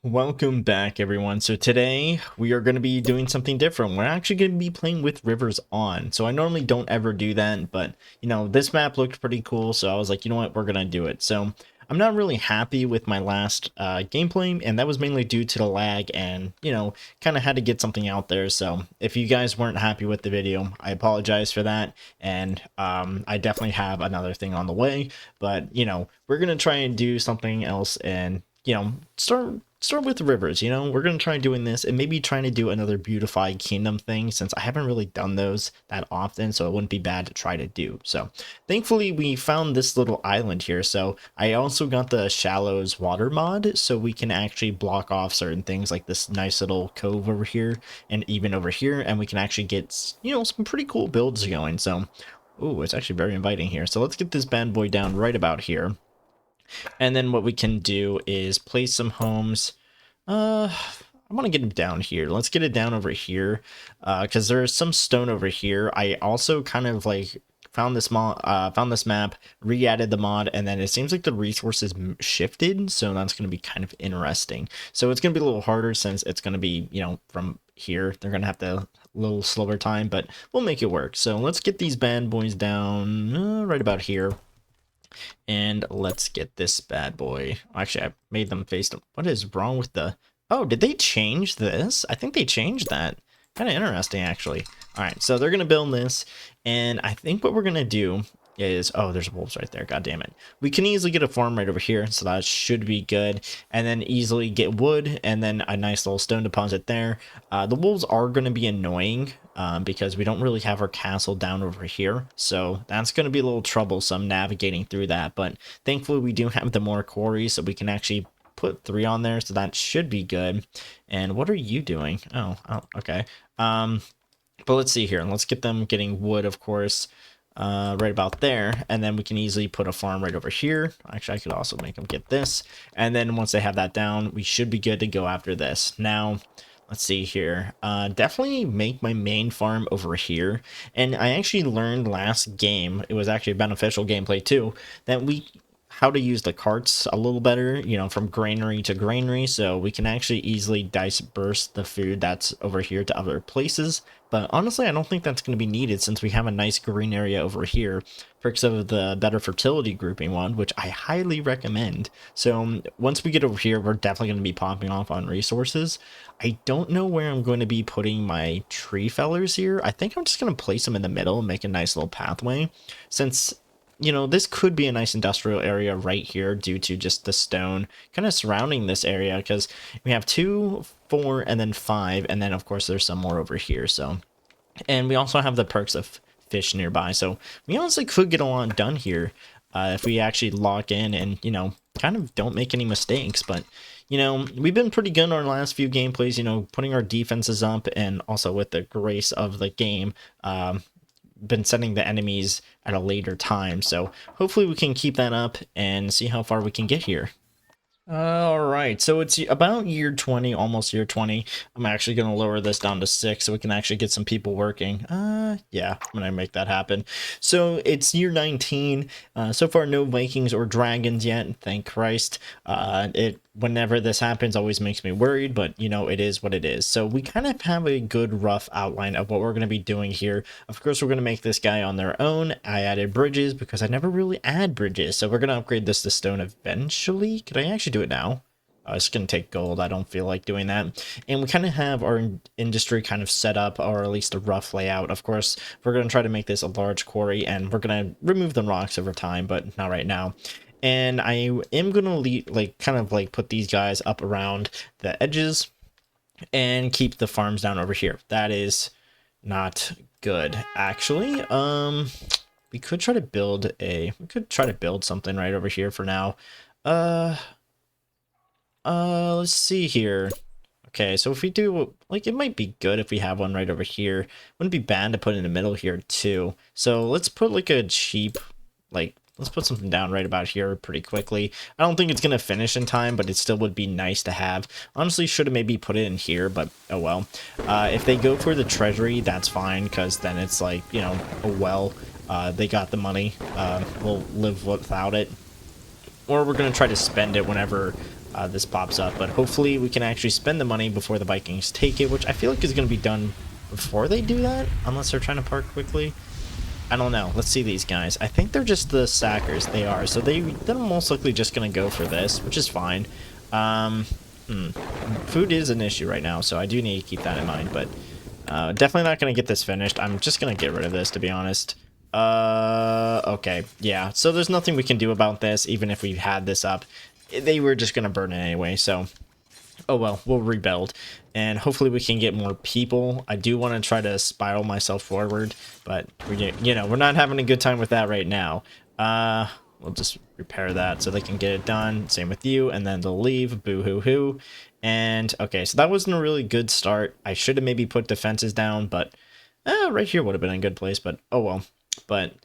Welcome back everyone. So today we are going to be doing something different. We're actually going to be playing with rivers on. So I normally don't ever do that, but this map looked pretty cool. So I was like, you know what, we're going to do it. So I'm not really happy with my last gameplay, and that was mainly due to the lag and, kind of had to get something out there. So if you guys weren't happy with the video, I apologize for that. And I definitely have another thing on the way, but we're going to try and do something else and start with the rivers. We're gonna try doing this and maybe trying to do another beautified kingdom thing, since I haven't really done those that often, so it wouldn't be bad to try to do. So thankfully we found this little island here. So I also got the shallows water mod, so we can actually block off certain things like this nice little cove over here and even over here, and we can actually get some pretty cool builds going. So it's actually very inviting here. So let's get this bad boy down right about here. And then what we can do is place some homes. I want to get it down here. Let's get it down over here, because there's some stone over here. I also kind of like found this map, re-added the mod, and then it seems like the resources shifted, so that's going to be kind of interesting. So it's going to be a little harder since it's going to be, from here. They're going to have a little slower time, but we'll make it work. So let's get these bad boys down right about here. And let's get this bad boy. Actually, I made them face them. What is wrong with the... Oh, did they change this? I think they changed that. Kind of interesting, actually. All right, so they're going to build this. And I think what we're going to do is... Oh, there's wolves right there. God damn it. We can easily get a farm right over here, so that should be good. And then easily get wood, and then a nice little stone deposit there. The wolves are going to be annoying, because we don't really have our castle down over here, so that's going to be a little troublesome navigating through that. But thankfully we do have the more quarries, so we can actually put 3 on there, so that should be good. And what are you doing? Oh, okay. But let's see here, and let's get them getting wood, of course, right about there, and then we can easily put a farm right over here. Actually, I could also make them get this, and then once they have that down, we should be good to go after this. Now let's see here. Definitely make my main farm over here. And I actually learned last game, it was actually a beneficial gameplay too, that how to use the carts a little better, from granary to granary, so we can actually easily disperse the food that's over here to other places. But honestly, I don't think that's going to be needed, since we have a nice green area over here because of the better fertility grouping one, which I highly recommend. So once we get over here, we're definitely going to be popping off on resources. I don't know where I'm going to be putting my tree fellers here. I think I'm just going to place them in the middle and make a nice little pathway, since this could be a nice industrial area right here due to just the stone kind of surrounding this area, because we have 2, 4, and then 5, and then of course there's some more over here. So, and we also have the perks of fish nearby, so we honestly could get a lot done here if we actually lock in and kind of don't make any mistakes. But we've been pretty good in our last few gameplays, putting our defenses up, and also with the grace of the game, been sending the enemies at a later time. So hopefully we can keep that up and see how far we can get here. All right, so it's about year 20, almost year 20. I'm actually going to lower this down to 6 so we can actually get some people working. Yeah, I'm going to make that happen. So it's year 19. So far, no Vikings or dragons yet, thank Christ. Whenever this happens, always makes me worried, but it is what it is. So we kind of have a good rough outline of what we're going to be doing here. Of course, we're going to make this guy on their own. I added bridges because I never really add bridges, so we're going to upgrade this to stone eventually. Could I actually do it now? It's going to take gold. I don't feel like doing that. And we kind of have our industry kind of set up, or at least a rough layout. Of course, we're going to try to make this a large quarry, and we're going to remove the rocks over time, but not right now. And I am going to put these guys up around the edges and keep the farms down over here. That is not good, actually. We could try to build something right over here for now. Let's see here. Okay, so if we do, it might be good if we have one right over here. Wouldn't be bad to put in the middle here too. So let's put a cheap, let's put something down right about here pretty quickly. I don't think it's going to finish in time, but it still would be nice to have. Honestly, should have maybe put it in here, but oh well. If they go for the treasury, that's fine, because then it's oh well, they got the money. We'll live without it. Or we're going to try to spend it whenever this pops up. But hopefully we can actually spend the money before the Vikings take it, which I feel like is going to be done before they do that, unless they're trying to park quickly. I don't know. Let's see these guys. I think they're just the sackers. They are. So they're most likely just going to go for this, which is fine. Food is an issue right now, so I do need to keep that in mind. But definitely not going to get this finished. I'm just going to get rid of this, to be honest. Okay. Yeah. So there's nothing we can do about this, even if we had this up. They were just going to burn it anyway, so... Oh well, we'll rebuild, and hopefully we can get more people. I do want to try to spiral myself forward, but we're not having a good time with that right now. We'll just repair that so they can get it done. Same with you, and then they'll leave. Boo hoo hoo. And okay, so that wasn't a really good start. I should have maybe put defenses down, but right here would have been a good place. But oh well. But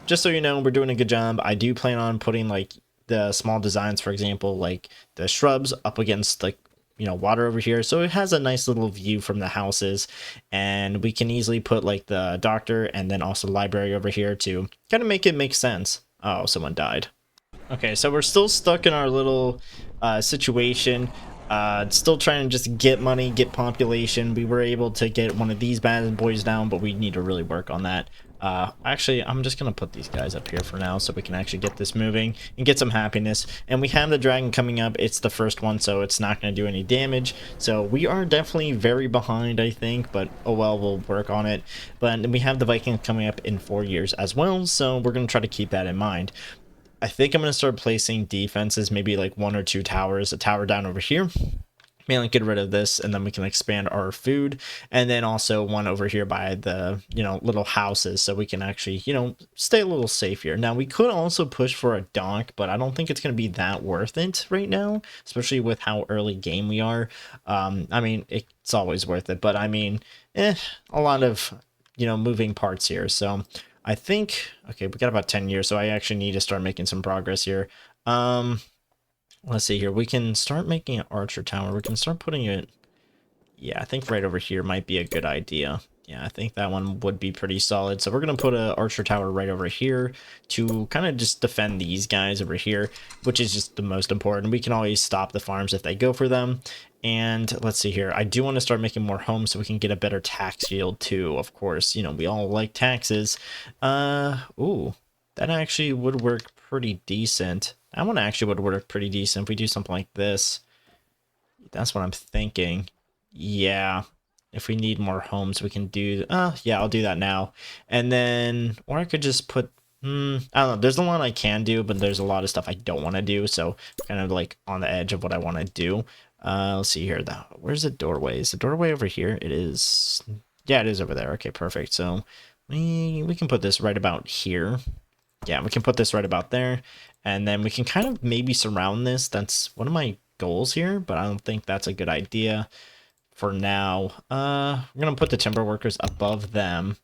just so you know, we're doing a good job. I do plan on putting like the small designs, for example, like the shrubs up against like water over here, so it has a nice little view from the houses, and we can easily put like the doctor and then also library over here to kind of make it make sense. Oh, someone died. Okay, so we're still stuck in our little situation, still trying to just get money, get population. We were able to get one of these bad boys down, but we need to really work on that. Actually, I'm just gonna put these guys up here for now so we can actually get this moving and get some happiness. And we have the dragon coming up. It's the first one, so it's not gonna do any damage. So we are definitely very behind, I think, but oh well, we'll work on it. But we have the Vikings coming up in 4 years as well, so we're gonna try to keep that in mind. I think I'm gonna start placing defenses, maybe like 1 or 2 towers, a tower down over here. Mainly get rid of this, and then we can expand our food, and then also one over here by the little houses, so we can actually stay a little safe here. Now we could also push for a dock, but I don't think it's going to be that worth it right now, especially with how early game we are. I mean, it's always worth it, but I mean, a lot of moving parts here. So I think, okay, we got about 10 years, so I actually need to start making some progress here. Let's see here. We can start making an archer tower. We can start putting it... Yeah, I think right over here might be a good idea. Yeah, I think that one would be pretty solid. So we're going to put an archer tower right over here to kind of just defend these guys over here, which is just the most important. We can always stop the farms if they go for them. And let's see here. I do want to start making more homes so we can get a better tax yield too. Of course, we all like taxes. Ooh, that actually would work pretty decent. That one actually would work pretty decent if we do something like this. That's what I'm thinking. Yeah. If we need more homes, we can do... yeah, I'll do that now. And then... Or I could just put... I don't know. There's a lot I can do, but there's a lot of stuff I don't want to do. So, kind of like on the edge of what I want to do. Let's see here. Where's the doorway? Is the doorway over here? It is... Yeah, it is over there. Okay, perfect. So, we can put this right about here. Yeah, we can put this right about there. And then we can kind of maybe surround this. That's one of my goals here, but I don't think that's a good idea for now. We're going to put the timber workers above them.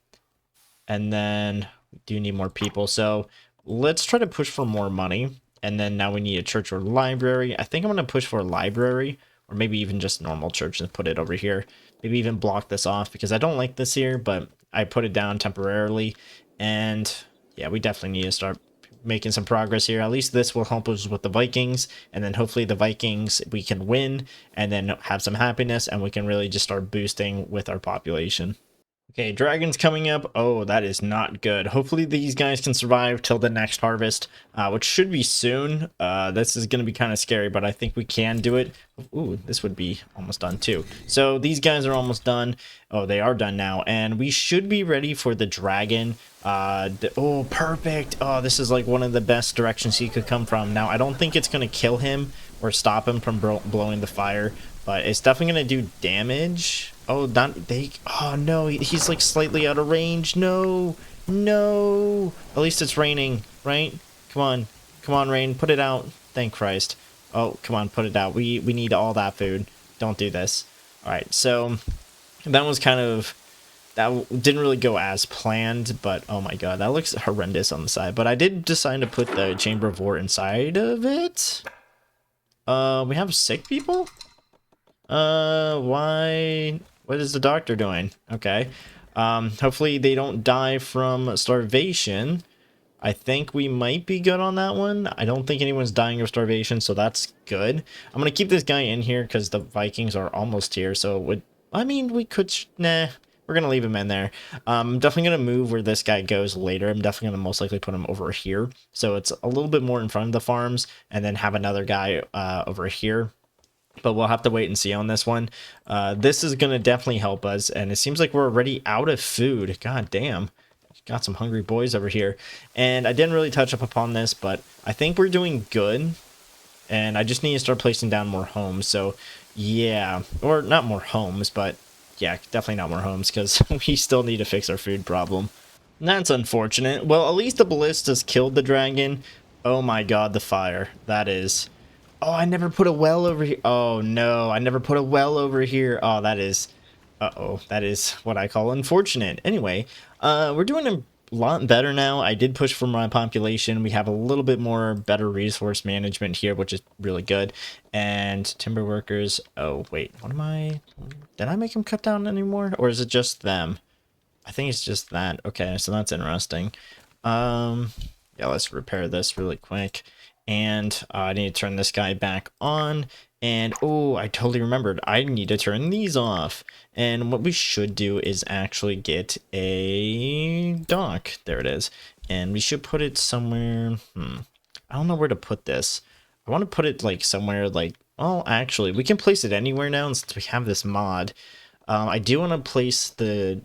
And then we do need more people. So let's try to push for more money. And then now we need a church or library. I think I'm going to push for a library, or maybe even just normal church and put it over here. Maybe even block this off because I don't like this here, but I put it down temporarily. And yeah, we definitely need to start making some progress here. At least this will help us with the Vikings, and then hopefully the Vikings we can win and then have some happiness, and we can really just start boosting with our population. Okay, dragons coming up. Oh, that is not good. Hopefully these guys can survive till the next harvest, which should be soon. This is going to be kind of scary, but I think we can do it. Ooh, this would be almost done too. So these guys are almost done. Oh, they are done now, and we should be ready for the dragon. Oh, perfect. Oh, this is like one of the best directions he could come from. Now, I don't think it's going to kill him or stop him from blowing the fire, but it's definitely going to do damage. Oh, oh no, he's like slightly out of range. No, no. At least it's raining, right? Come on, rain, put it out. Thank Christ. Oh, come on, put it out. We need all that food. Don't do this. All right, so that was that didn't really go as planned, but oh my god, that looks horrendous on the side. But I did decide to put the Chamber of War inside of it. We have sick people? Why? What is the doctor doing? Okay. Hopefully they don't die from starvation. I think we might be good on that one. I don't think anyone's dying of starvation, so that's good. I'm gonna keep this guy in here because the Vikings are almost here, so it would... I mean, we could... Nah, we're gonna leave him in there. I'm definitely gonna move where this guy goes later. I'm definitely gonna most likely put him over here, so it's a little bit more in front of the farms, and then have another guy over here. But we'll have to wait and see on this one. This is going to definitely help us. And it seems like we're already out of food. God damn. Got some hungry boys over here. And I didn't really touch up upon this, but I think we're doing good. And I just need to start placing down more homes. So, yeah. Or not more homes, but yeah, definitely not more homes because we still need to fix our food problem. And that's unfortunate. Well, at least the ballistas killed the dragon. Oh my god, the fire. That is... Oh, I never put a well over here. Oh, no. I never put a well over here. Oh, that is... Uh-oh. That is what I call unfortunate. Anyway, we're doing a lot better now. I did push for my population. We have a little bit more better resource management here, which is really good. And timber workers... Oh, wait. What am I... Did I make them cut down anymore? Or is it just them? I think it's just that. Okay, so that's interesting. Yeah, let's repair this really quick. And I need to turn this guy back on. And, oh, I totally remembered. I need to turn these off. And what we should do is actually get a dock. There it is. And we should put it somewhere. I don't know where to put this. I want to put it, like, somewhere, like... Well, actually, we can place it anywhere now since we have this mod. I do want to place the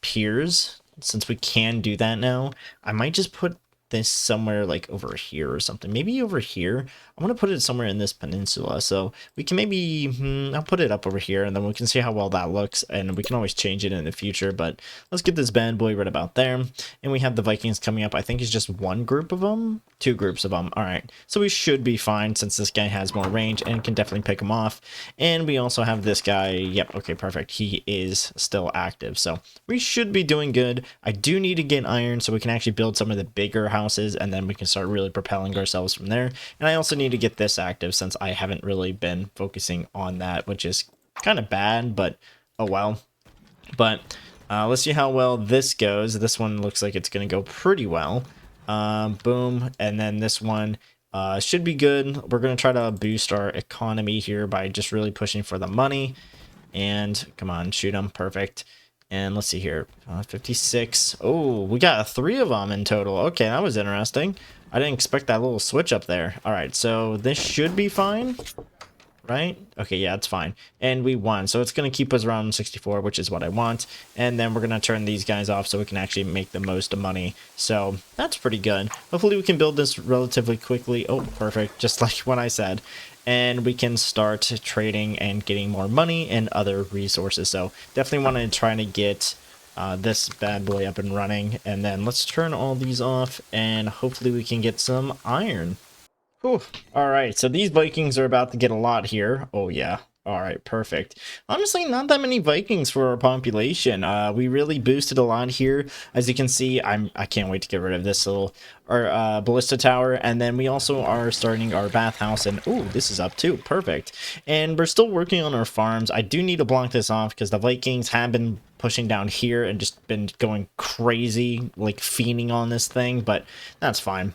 piers, since we can do that now. I might just put this somewhere like over here or something, maybe over here. I want to put it somewhere in this peninsula, so we can maybe I'll put it up over here, and then we can see how well that looks, and we can always change it in the future. But let's get this bad boy right about there. And we have the Vikings coming up. I think it's just one group of them, two groups of them. All right, so we should be fine since this guy has more range and can definitely pick him off. And we also have this guy. Yep, okay, perfect. He is still active, so we should be doing good. I do need to get iron so we can actually build some of the bigger houses, and then we can start really propelling ourselves from there. And I also need to get this active since I haven't really been focusing on that, which is kind of bad, but oh well. But let's see how well this goes. This one looks like it's going to go pretty well. Boom. And then this one should be good. We're going to try to boost our economy here by just really pushing for the money. And come on, shoot them. Perfect. And let's see here, 56. Oh, we got 3 of them in total. Okay, that was interesting. I didn't expect that little switch up there. All right, so this should be fine, right? Okay, yeah, it's fine. And we won, so it's going to keep us around 64, which is what I want. And then we're going to turn these guys off so we can actually make the most of money. So that's pretty good. Hopefully we can build this relatively quickly. Oh, perfect, just like what I said. And we can start trading and getting more money and other resources. So definitely want to try to get this bad boy up and running. And then let's turn all these off and hopefully we can get some iron. Whew. All right, so these Vikings are about to get a lot here. Oh yeah. All right, perfect. Honestly, not that many Vikings for our population. We really boosted a lot here. As you can see, I can't wait to get rid of this little ballista tower. And then we also are starting our bathhouse. And oh, this is up too. Perfect. And we're still working on our farms. I do need to block this off because the Vikings have been pushing down here and just been going crazy, like fiending on this thing. But that's fine.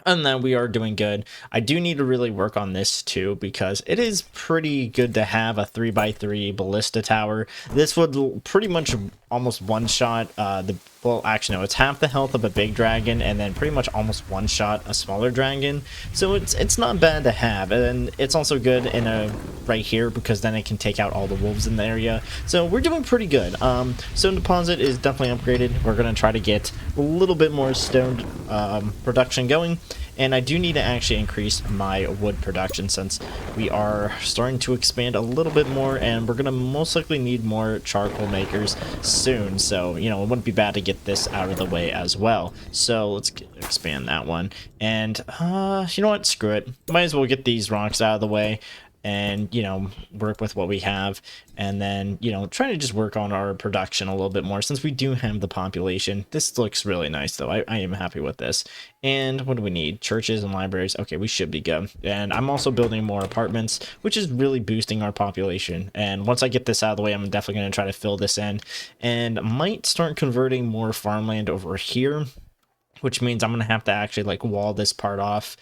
And then we are doing good. I do need to really work on this too because it is pretty good to have a 3x3 ballista tower. This would pretty much almost one-shot well, actually no, it's half the health of a big dragon and then pretty much almost one-shot a smaller dragon. So it's not bad to have, and it's also good in a right here because then it can take out all the wolves in the area. So we're doing pretty good. Stone deposit is definitely upgraded. We're gonna try to get a little bit more stone production going. And I do need to actually increase my wood production since we are starting to expand a little bit more, and we're going to most likely need more charcoal makers soon. So, you know, it wouldn't be bad to get this out of the way as well. So let's expand that one. And, you know what? Screw it. Might as well get these rocks out of the way and, you know, work with what we have, and then, you know, try to just work on our production a little bit more since we do have the population. This looks really nice though. I am happy with this. And what do we need? Churches and libraries. Okay, we should be good. And I'm also building more apartments, which is really boosting our population. And once I get this out of the way, I'm definitely going to try to fill this in and might start converting more farmland over here. which means I'm gonna have to actually like wall this part off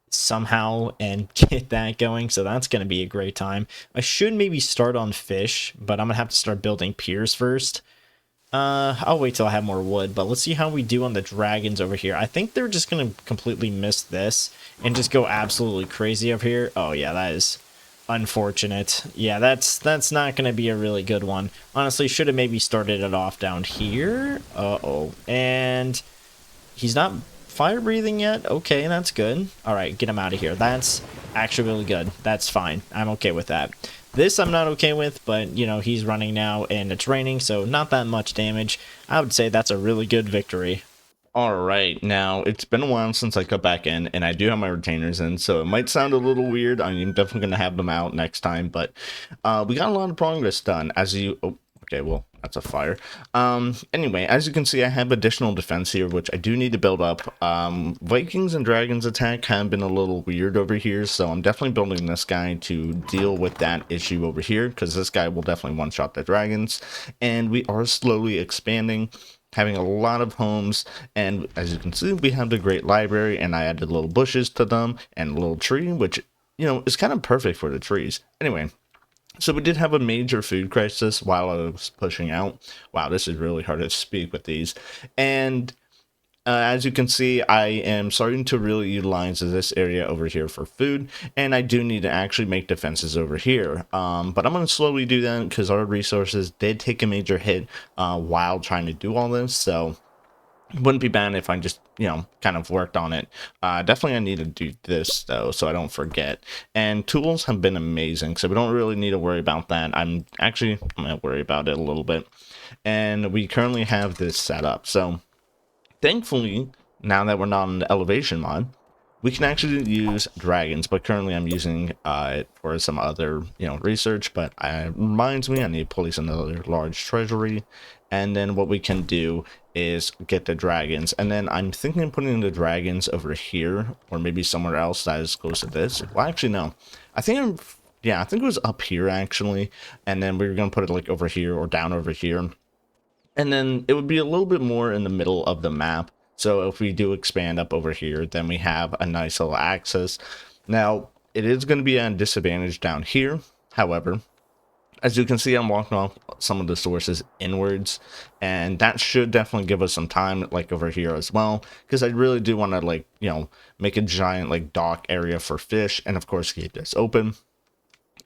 somehow and get that going. So that's gonna be a great time. I should maybe start on fish, but I'm gonna have to start building piers first. I'll wait till I have more wood, but let's see how we do on the dragons over here. I think they're just gonna completely miss this and just go absolutely crazy over here. Oh yeah, that is unfortunate. Yeah, that's not gonna be a really good one. Honestly, should have maybe started it off down here. Uh-oh. And he's not fire breathing yet. Okay, that's good. All right, get him out of here. That's actually really good. That's fine. I'm okay with that. This I'm not okay with, but you know, he's running now and it's raining, so not that much damage. I would say that's a really good victory. All right, now it's been a while since I got back in, and I do have my retainers in, so it might sound a little weird. I'm definitely going to have them out next time, but we got a lot of progress done. As you, oh, okay, well, that's a fire. Anyway, as you can see, I have additional defense here, which I do need to build up. Vikings and Dragons attack have been a little weird over here, so I'm definitely building this guy to deal with that issue over here, because this guy will definitely one-shot the dragons, and we are slowly expanding, having a lot of homes, and as you can see, we have the great library, and I added little bushes to them and a little tree, which, you know, is kind of perfect for the trees. Anyway, so we did have a major food crisis while I was pushing out. Wow, this is really hard to speak with these. And as you can see, I am starting to really utilize this area over here for food, and I do need to actually make defenses over here. But I'm going to slowly do that because our resources did take a major hit while trying to do all this, so it wouldn't be bad if I just, you know, kind of worked on it. Definitely I need to do this, though, so I don't forget. And tools have been amazing, so we don't really need to worry about that. I'm going to worry about it a little bit. And we currently have this set up, so thankfully, now that we're not on the elevation mod, we can actually use dragons, but currently I'm using it for some other, you know, research, but it reminds me I need to place another large treasury, and then what we can do is get the dragons, and then I'm thinking of putting the dragons over here, or maybe somewhere else that is close to this. Well, actually, no. Yeah, I think it was up here, actually, and then we were going to put it, like, over here or down over here. And then it would be a little bit more in the middle of the map. So if we do expand up over here, then we have a nice little access. Now, it is going to be at a disadvantage down here. However, as you can see, I'm walking off some of the sources inwards. And that should definitely give us some time, like over here as well. Because I really do want to, like, you know, make a giant, like, dock area for fish. And of course, keep this open.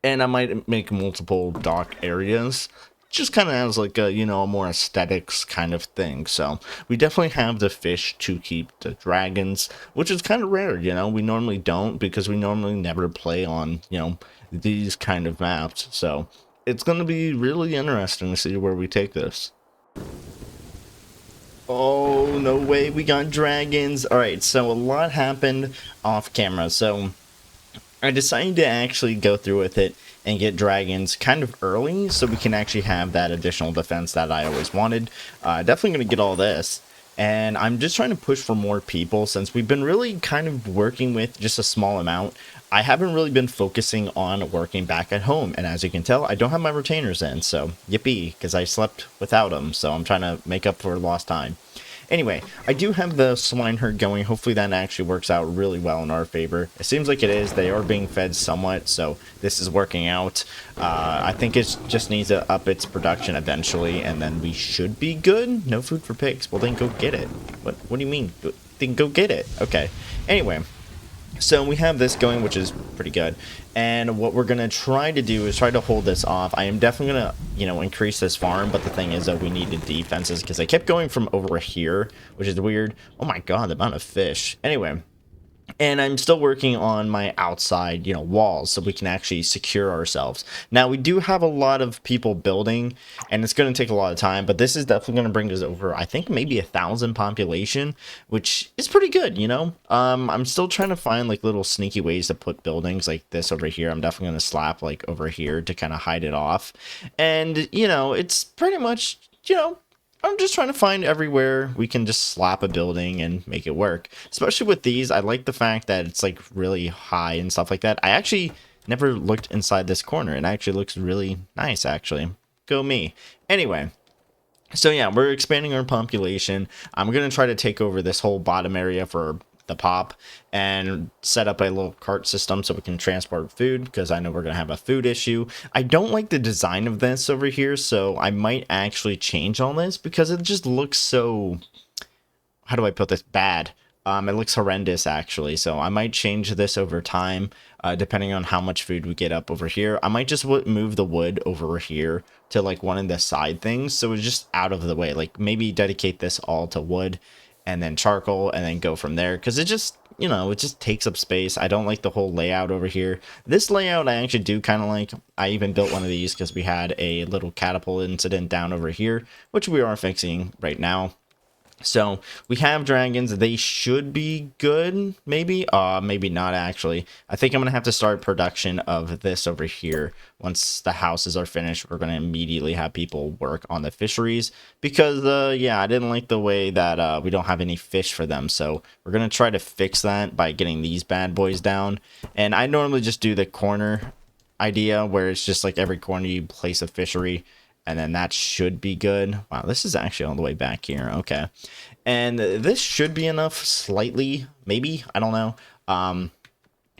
And I might make multiple dock areas, just kind of as like a, you know, a more aesthetics kind of thing. So we definitely have the fish to keep the dragons, which is kind of rare, you know. We normally don't, because we normally never play on, you know, these kind of maps. So it's going to be really interesting to see where we take this. Oh, no way, we got dragons. All right, so a lot happened off camera. So I decided to actually go through with it and get dragons kind of early so we can actually have that additional defense that I always wanted. Definitely going to get all this. And I'm just trying to push for more people since we've been really kind of working with just a small amount. I haven't really been focusing on working back at home. And as you can tell, I don't have my retainers in. So yippee, because I slept without them. So I'm trying to make up for lost time. Anyway, I do have the swine herd going. Hopefully that actually works out really well in our favor. It seems like it is. They are being fed somewhat, so this is working out. I think it just needs to up its production eventually, and then we should be good. No food for pigs. Well, then go get it. What do you mean? Then go get it. Okay. Anyway. So we have this going, which is pretty good. And what we're going to try to do is try to hold this off. I am definitely going to, you know, increase this farm. But the thing is that we needed defenses because I kept going from over here, which is weird. Oh my god, the amount of fish. Anyway. And I'm still working on my outside, you know, walls so we can actually secure ourselves. Now, we do have a lot of people building, and it's going to take a lot of time, but this is definitely going to bring us over, I think, maybe 1,000 population, which is pretty good, you know? I'm still trying to find, like, little sneaky ways to put buildings like this over here. I'm definitely going to slap, like, over here to kind of hide it off. And, you know, it's pretty much, you know, I'm just trying to find everywhere we can just slap a building and make it work. Especially with these, I like the fact that it's like really high and stuff like that. I actually never looked inside this corner. It actually looks really nice, actually. Go me. Anyway, So yeah, we're expanding our population. I'm gonna try to take over this whole bottom area for the pop and set up a little cart system so we can transport food, because I know we're gonna have a food issue. I don't like the design of this over here, so I might actually change all this because it just looks so, how do I put this, bad. It looks horrendous actually, so I might change this over time, depending on how much food we get up over here. I might just move the wood over here to like one of the side things, so it's just out of the way. Like maybe dedicate this all to wood and then charcoal and then go from there, because it just, you know, it just takes up space. I don't like the whole layout over here. This layout I actually do kind of like. I even built one of these because we had a little catapult incident down over here, which we are fixing right now. So we have dragons. They should be good, maybe. Maybe not actually. I think I'm gonna have to start production of this over here. Once the houses are finished, we're gonna immediately have people work on the fisheries, because yeah, I didn't like the way that we don't have any fish for them. So we're gonna try to fix that by getting these bad boys down. And I normally just do the corner idea where it's just like every corner you place a fishery, and then that should be good. Wow, this is actually all the way back here. Okay. And this should be enough, slightly, maybe, I don't know.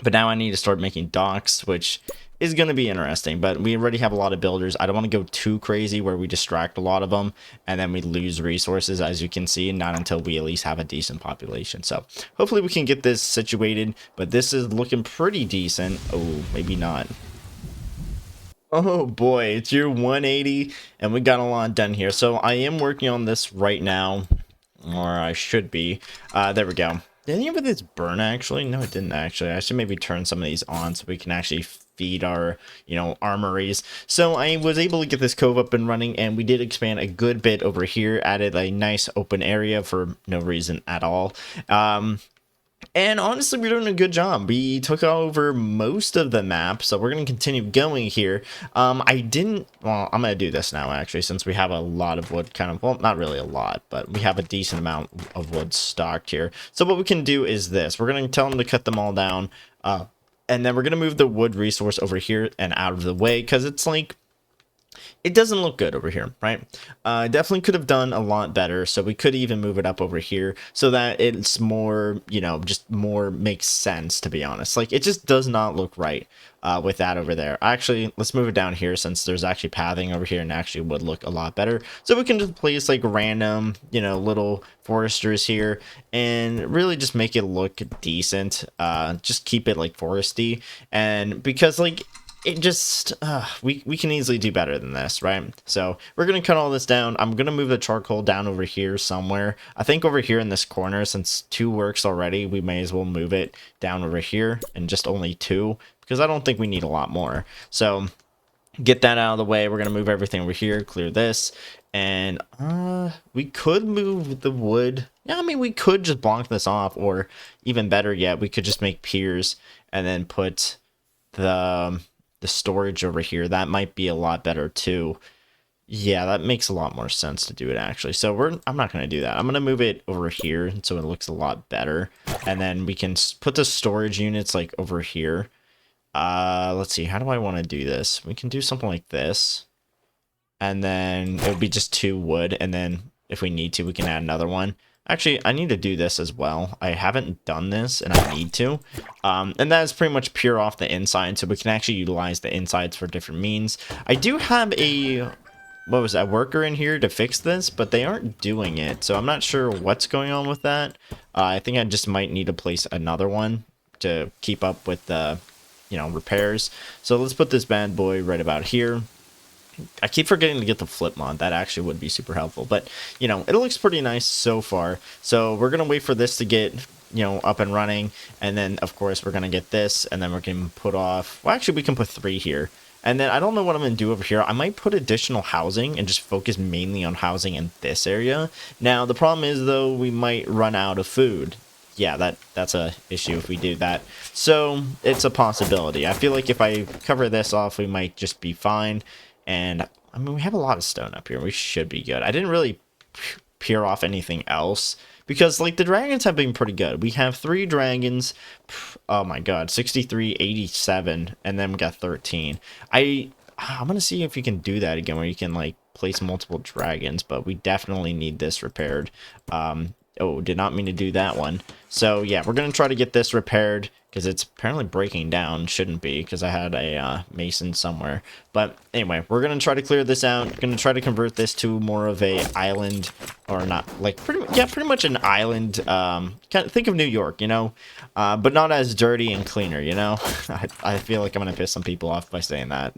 But now I need to start making docks, which is going to be interesting. But we already have a lot of builders. I don't want to go too crazy where we distract a lot of them and then we lose resources, as you can see, not until we at least have a decent population. So hopefully we can get this situated, but this is looking pretty decent. Oh, maybe not. Oh boy, it's year 180 and we got a lot done here. So I am working on this right now, or I should be. There we go. Did any of this burn actually? No, it didn't actually. I should maybe turn some of these on so we can actually feed our, you know, armories. So I was able to get this cove up and running, and we did expand a good bit over here, added a nice open area for no reason at all. And honestly, we're doing a good job. We took over most of the map, so we're going to continue going here. Well, I'm going to do this now, actually, since we have a lot of wood, kind of, well, not really a lot, but we have a decent amount of wood stocked here. So what we can do is this. We're going to tell them to cut them all down, and then we're going to move the wood resource over here and out of the way, because it's like, it doesn't look good over here, right? Definitely could have done a lot better, so we could even move it up over here so that it's more, you know, just more makes sense, to be honest. Like, it just does not look right with that over there. Actually, let's move it down here, since there's actually pathing over here and actually would look a lot better. So we can just place like random, you know, little foresters here and really just make it look decent. Just keep it like foresty, and because like, it just, we can easily do better than this, right? So we're going to cut all this down. I'm going to move the charcoal down over here somewhere. I think over here in this corner, since 2 works already, we may as well move it down over here, and just only 2, because I don't think we need a lot more. So get that out of the way. We're going to move everything over here, clear this, and we could move the wood. Yeah, I mean, we could just block this off, or even better yet, we could just make piers and then put the storage over here. That might be a lot better too. Yeah, that makes a lot more sense to do it, actually. So I'm not going to do that. I'm going to move it over here so it looks a lot better, and then we can put the storage units like over here. Let's see, how do I want to do this? We can do something like this, and then it would be just 2 wood, and then if we need to, we can add another one. Actually, I need to do this as well. I haven't done this, and I need to. And that is pretty much pure off the inside, so we can actually utilize the insides for different means. I do have a, what was that, worker in here to fix this, but they aren't doing it, so I'm not sure what's going on with that. I think I just might need to place another one to keep up with the, you know, repairs. So let's put this bad boy right about here. I keep forgetting to get the flip mod. That actually would be super helpful. But, you know, it looks pretty nice so far. So we're going to wait for this to get, you know, up and running. And then, of course, we're going to get this. And then we're going to put off... Well, actually, we can put 3 here. And then I don't know what I'm going to do over here. I might put additional housing and just focus mainly on housing in this area. Now, the problem is, though, we might run out of food. Yeah, that's a issue if we do that. So it's a possibility. I feel like if I cover this off, we might just be fine. And, I mean, we have a lot of stone up here. We should be good. I didn't really peer off anything else, because, like, the dragons have been pretty good. We have 3 dragons. Oh, my God. 63, 87, and then we got 13. I'm going to see if you can do that again, where you can, like, place multiple dragons, but we definitely need this repaired. Oh, did not mean to do that one. So yeah, we're gonna try to get this repaired because it's apparently breaking down. Shouldn't be, because I had a mason somewhere. But anyway, we're gonna try to clear this out. Gonna try to convert this to more of a island, or not, like pretty much an island. Kind of think of New York, you know, but not as dirty and cleaner. You know, I feel like I'm gonna piss some people off by saying that.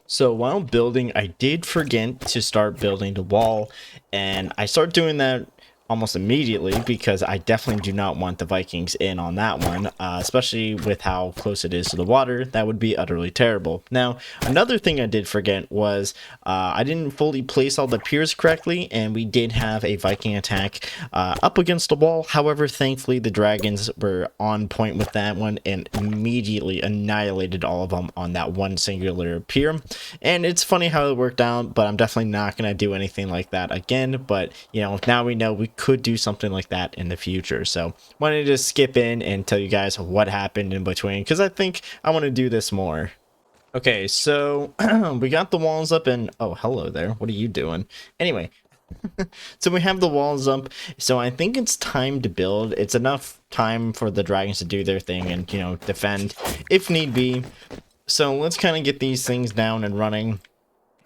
So while building, I did forget to start building the wall, and I started doing that almost immediately because I definitely do not want the Vikings in on that one, especially with how close it is to the water. That would be utterly terrible. Now, another thing I did forget was I didn't fully place all the piers correctly, and we did have a Viking attack up against the wall. However, thankfully, the dragons were on point with that one and immediately annihilated all of them on that one singular pier. And it's funny how it worked out, but I'm definitely not going to do anything like that again. But, you know, now we know we could do something like that in the future. So wanted to just skip in and tell you guys what happened in between, because I think I want to do this more. Okay, so we got the walls up, and oh, hello there. What are you doing? Anyway, so we have the walls up, so I think it's time to build. It's enough time for the dragons to do their thing and, you know, defend if need be. So let's kind of get these things down and running.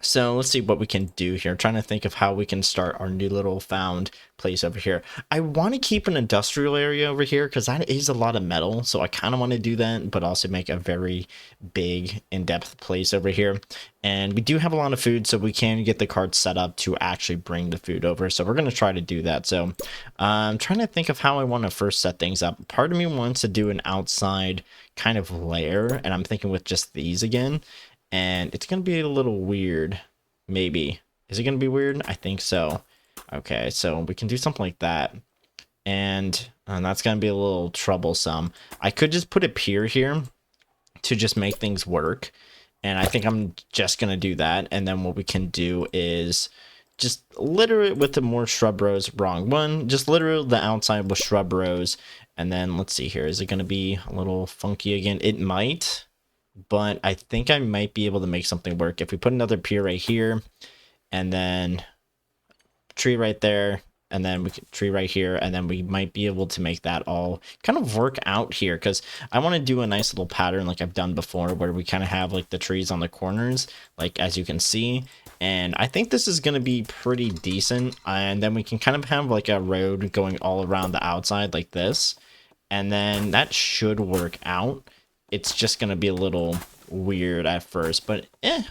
So let's see what we can do here. I'm trying to think of how we can start our new little found place over here. I want to keep an industrial area over here because that is a lot of metal. So I kind of want to do that, but also make a very big in-depth place over here. And we do have a lot of food, so we can get the cart set up to actually bring the food over. So we're going to try to do that. So I'm trying to think of how I want to first set things up. Part of me wants to do an outside kind of layer, and I'm thinking with just these again. And it's going to be a little weird, maybe. Is it going to be weird? I think so. Okay, so we can do something like that. And that's going to be a little troublesome. I could just put a pier here to just make things work. And I think I'm just going to do that. And then what we can do is just litter it with the more shrub rows. Wrong one. Just litter the outside with shrub rows. And then let's see here. Is it going to be a little funky again? It might. But I think I might be able to make something work. If we put another pier right here, and then tree right there, and then we could tree right here, and then we might be able to make that all kind of work out here, because I want to do a nice little pattern like I've done before, where we kind of have like the trees on the corners, like as you can see. And I think this is going to be pretty decent. And then we can kind of have like a road going all around the outside like this, and then that should work out. It's just going to be a little weird at first, but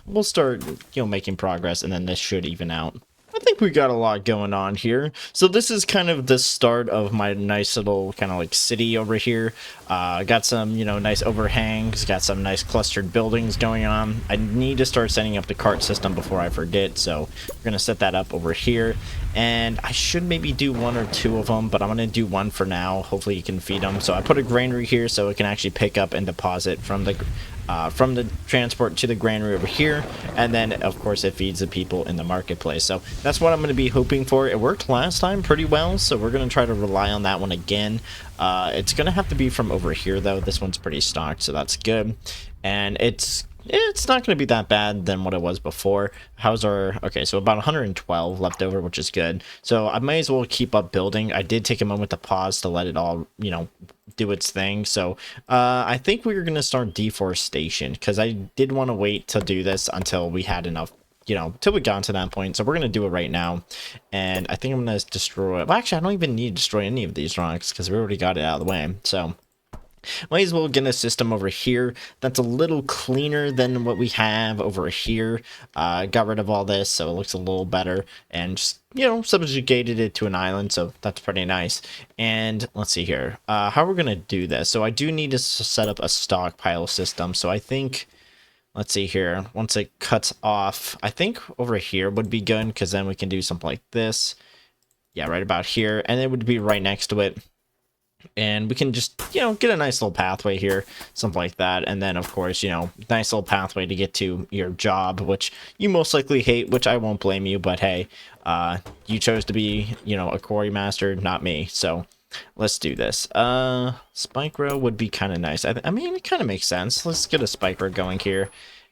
we'll start, you know, making progress, and then this should even out. I think we got a lot going on here. So this is kind of the start of my nice little kind of like city over here. Got some, you know, nice overhangs, got some nice clustered buildings going on. I need to start setting up the cart system before I forget, so we're going to set that up over here. And I should maybe do one or two of them, but I'm going to do one for now. Hopefully you can feed them. So I put a granary here so it can actually pick up and deposit from the transport to the granary over here, and then of course it feeds the people in the marketplace. So that's what I'm going to be hoping for. It worked last time pretty well, so we're going to try to rely on that one again. It's going to have to be from over here though. This one's pretty stocked, so that's good. And it's not going to be that bad than what it was before. How's our... Okay, so about 112 left over, which is good. So I might as well keep up building. I did take a moment to pause to let it all, you know, do its thing. So I think we're going to start deforestation, because I did want to wait to do this until we had enough, you know, till we got to that point. So we're going to do it right now. And I think I'm going to destroy... Well, actually, I don't even need to destroy any of these rocks, because we already got it out of the way. So... might as well get a system over here that's a little cleaner than what we have over here. Got rid of all this, so it looks a little better, and just, you know, subjugated it to an island, so that's pretty nice. And let's see here, how we're gonna do this. So I do need to set up a stockpile system, so I think, let's see here, once it cuts off, I think over here would be good, because then we can do something like this. Yeah, right about here, and it would be right next to it. And we can just, you know, get a nice little pathway here, something like that. And then, of course, you know, nice little pathway to get to your job, which you most likely hate, which I won't blame you. But hey, you chose to be, you know, a quarry master, not me. So let's do this. Spike row would be kind of nice. I mean, it kind of makes sense. Let's get a spike row going here.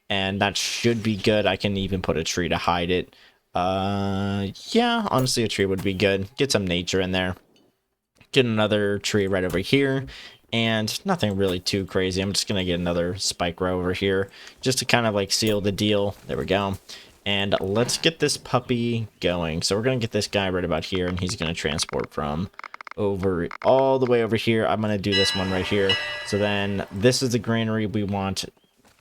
And that should be good. I can even put a tree to hide it. Yeah, honestly, a tree would be good. Get some nature in there. Get another tree right over here. And nothing really too crazy. I'm just going to get another spike row over here just to kind of like seal the deal. There we go. And let's get this puppy going. So we're going to get this guy right about here, and he's going to transport from over all the way over here. I'm going to do this one right here. So then this is the granary we want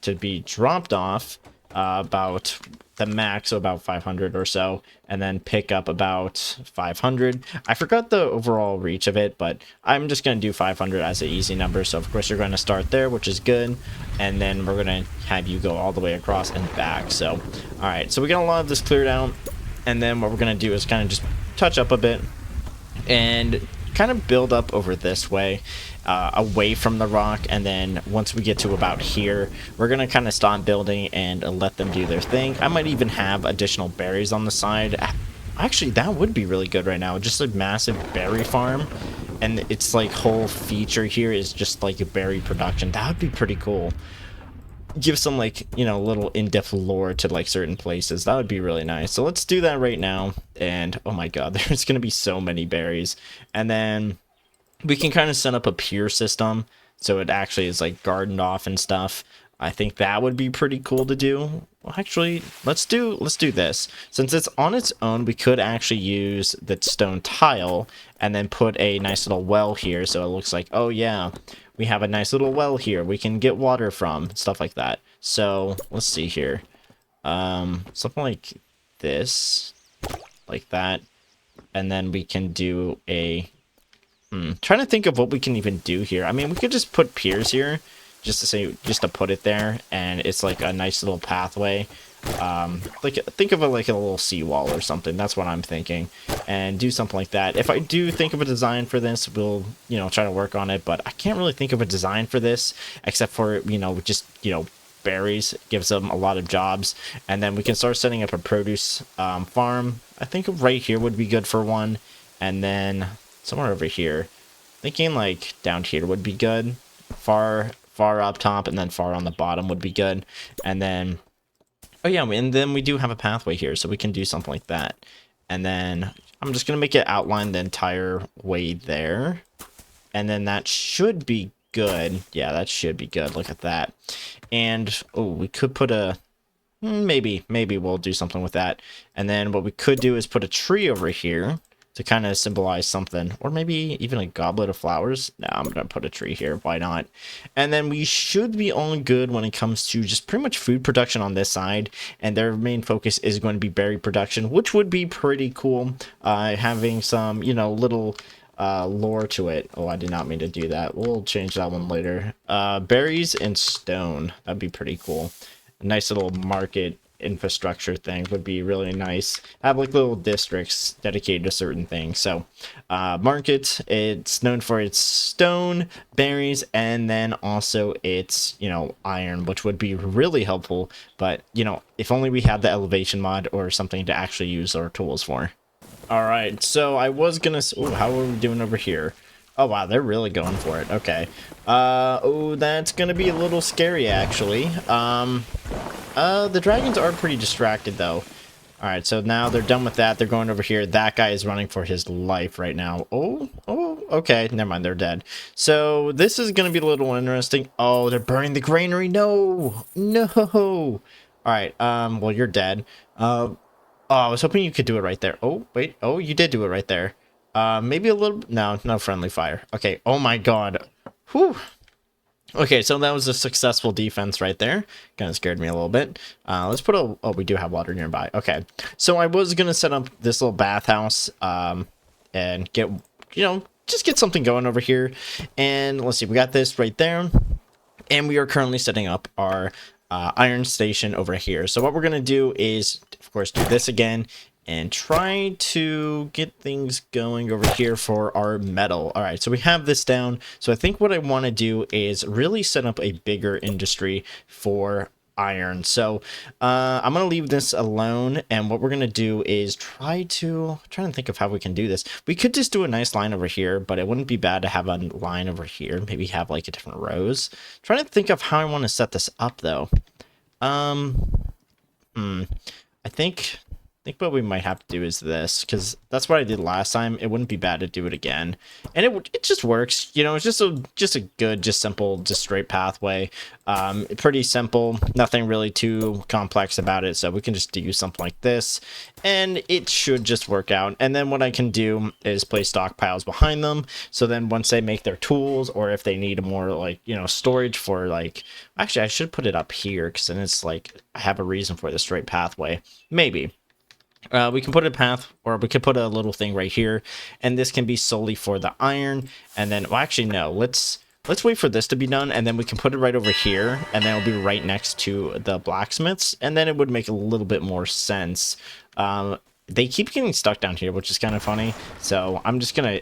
to be dropped off about the max, so about 500 or so, and then pick up about 500. I forgot the overall reach of it, but I'm just going to do 500 as an easy number. So of course you're going to start there, which is good, and then we're going to have you go all the way across and back. So all right, so we got a lot of this cleared out, and then what we're going to do is kind of just touch up a bit and kind of build up over this way, away from the rock. And then once we get to about here, we're gonna kind of stop building and let them do their thing. I might even have additional berries on the side. Actually, that would be really good right now, just a massive berry farm, and its like whole feature here is just like a berry production. That would be pretty cool. Give some like, you know, little in-depth lore to like certain places. That would be really nice. So let's do that right now. And oh my god, there's gonna be so many berries. And then we can kind of set up a pier system so it actually is like gardened off and stuff. I think that would be pretty cool to do. Well, actually, let's do this. Since it's on its own, we could actually use the stone tile and then put a nice little well here, so it looks like, oh yeah, we have a nice little well here we can get water from, stuff like that. So let's see here. Something like this, like that, and then we can do a trying to think of what we can even do here. I mean, we could just put piers here, just to put it there, and it's like a nice little pathway. Like think of it like a little seawall or something. That's what I'm thinking, and do something like that. If I do think of a design for this, we'll, you know, try to work on it. But I can't really think of a design for this except for, you know, just, you know, berries. Gives them a lot of jobs, and then we can start setting up a produce farm. I think right here would be good for one, and then somewhere over here, thinking like down here would be good. Far up top and then far on the bottom would be good. And then, oh yeah, and then we do have a pathway here, so we can do something like that. And then I'm just gonna make it outline the entire way there, and then that should be good. Yeah, that should be good. Look at that. And oh, we could put a maybe we'll do something with that. And then what we could do is put a tree over here to kind of symbolize something, or maybe even a goblet of flowers. No, I'm gonna put a tree here, why not? And then we should be all good when it comes to just pretty much food production on this side, and their main focus is going to be berry production, which would be pretty cool, having some, you know, little lore to it. Oh, I did not mean to do that. We'll change that one later. Berries and stone, that'd be pretty cool. A nice little market infrastructure thing would be really nice. Have like little districts dedicated to certain things. So market, it's known for its stone, berries, and then also its, you know, iron, which would be really helpful. But, you know, if only we had the elevation mod or something to actually use our tools for. All right, so I was gonna, ooh, how are we doing over here? Oh wow, they're really going for it. Okay. Oh, that's gonna be a little scary actually. The dragons are pretty distracted though. All right, so now they're done with that. They're going over here. That guy is running for his life right now. Oh, okay. Never mind, they're dead. So this is gonna be a little interesting. Oh, they're burning the granary. No. All right. Well, you're dead. Oh, I was hoping you could do it right there. Oh, wait. Oh, you did do it right there. Maybe a little, no friendly fire. Okay. Oh my god. Whew. Okay, so that was a successful defense right there. Kind of scared me a little bit. Let's put a, oh, we do have water nearby. Okay, so I was gonna set up this little bathhouse, and get, you know, just get something going over here. And let's see, we got this right there, and we are currently setting up our iron station over here. So what we're gonna do is, of course, do this again and try to get things going over here for our metal. All right, so we have this down. So I think what I want to do is really set up a bigger industry for iron. So I'm gonna leave this alone, and what we're gonna do is trying to think of how we can do this. We could just do a nice line over here, but it wouldn't be bad to have a line over here, maybe have like a different rows. Trying to think of how I want to set this up though. I think think what we might have to do is this, because that's what I did last time. It wouldn't be bad to do it again, and it just works. You know, it's just a good, just simple, just straight pathway. Pretty simple, nothing really too complex about it. So we can just do something like this, and it should just work out. And then what I can do is place stockpiles behind them. So then once they make their tools, or if they need more like, you know, storage for like, actually I should put it up here because then it's like I have a reason for the straight pathway. Maybe. We can put a path, or we could put a little thing right here, and this can be solely for the iron. And then, well, actually, no. Let's wait for this to be done, and then we can put it right over here, and then it'll be right next to the blacksmiths, and then it would make a little bit more sense. They keep getting stuck down here, which is kind of funny. So I'm just gonna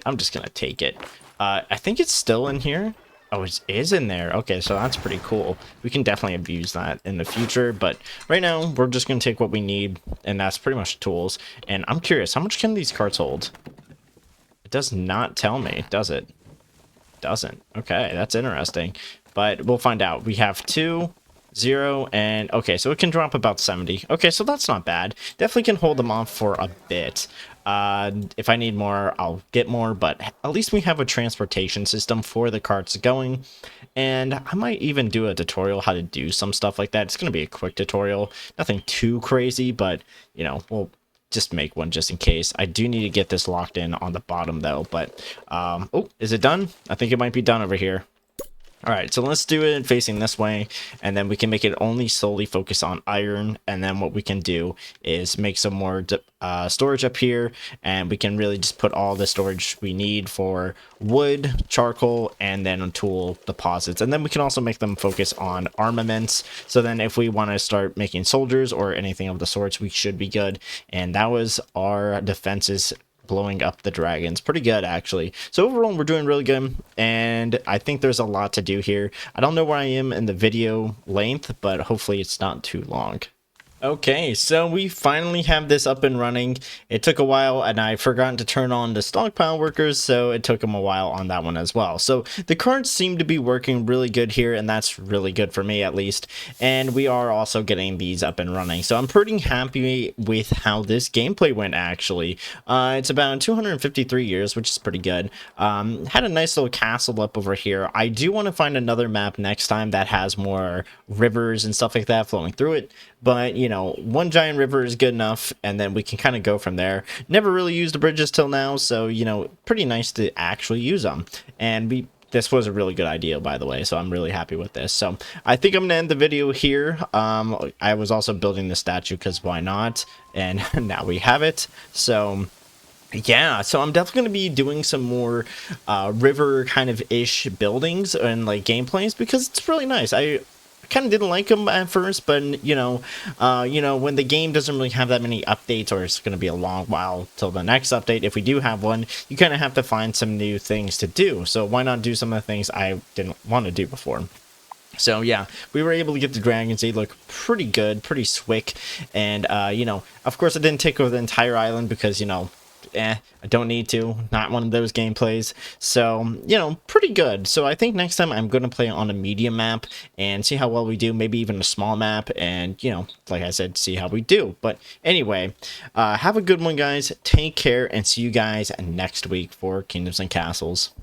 take it. I think it's still in here. Oh, it is in there. Okay, so that's pretty cool. We can definitely abuse that in the future, but right now we're just going to take what we need, and that's pretty much tools. And I'm curious, how much can these carts hold? It does not tell me, does it? Doesn't. Okay, that's interesting, but we'll find out. We have 2, 0, and okay, so it can drop about 70. Okay, so that's not bad. Definitely can hold them off for a bit. If I need more, I'll get more, but at least we have a transportation system for the carts going. And I might even do a tutorial how to do some stuff like that. It's going to be a quick tutorial, nothing too crazy, but you know, we'll just make one just in case. I do need to get this locked in on the bottom though, but oh, is it done? I think it might be done over here. All right, so let's do it facing this way, and then we can make it only solely focus on iron. And then what we can do is make some more storage up here, and we can really just put all the storage we need for wood, charcoal, and then tool deposits. And then we can also make them focus on armaments. So then if we want to start making soldiers or anything of the sorts, we should be good. And that was our defenses, blowing up the dragons. Pretty good, actually. So overall, we're doing really good, and I think there's a lot to do here. I don't know where I am in the video length, but hopefully it's not too long. Okay, so we finally have this up and running. It took a while, and I forgot to turn on the stockpile workers, so it took them a while on that one as well. So the cards seem to be working really good here, and that's really good for me at least. And we are also getting these up and running. So I'm pretty happy with how this gameplay went, actually. It's about 253 years, which is pretty good. Had a nice little castle up over here. I do want to find another map next time that has more rivers and stuff like that flowing through it. But, you know, one giant river is good enough, and then we can kind of go from there. Never really used the bridges till now, so, you know, pretty nice to actually use them. And this was a really good idea, by the way, so I'm really happy with this. So I think I'm going to end the video here. I was also building the statue because why not? And now we have it. So yeah, so I'm definitely going to be doing some more river kind of ish buildings and like gameplays because it's really nice. I kind of didn't like them at first, but you know, when the game doesn't really have that many updates, or it's going to be a long while till the next update, if we do have one, you kind of have to find some new things to do. So why not do some of the things I didn't want to do before? So yeah, we were able to get the dragons. They look pretty good, pretty swick, and you know, of course I didn't take over the entire island because, you know, I don't need to, not one of those gameplays. So, you know, pretty good. So I think next time I'm going to play on a medium map and see how well we do, maybe even a small map, and, you know, like I said, see how we do. But anyway, have a good one, guys. Take care, and see you guys next week for Kingdoms and Castles.